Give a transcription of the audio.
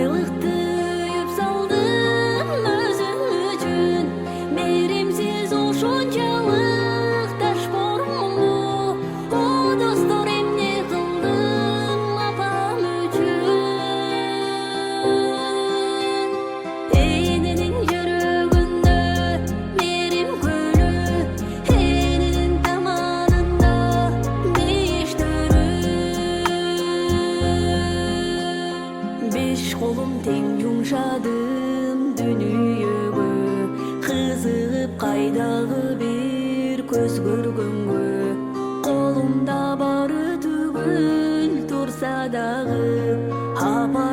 айлыктып салдым өзүң үчүн мээримсиз ошончалык таш формулу о достор эмне кылдым апам үчүн эненин жүрөгүндө мээрим көлү эненин таманында бештөрү беш колум тең жумшадым дүнүйөгө кызыгып кайдагы бир көз көргөнгө колумда бары түгүл турса дагы апа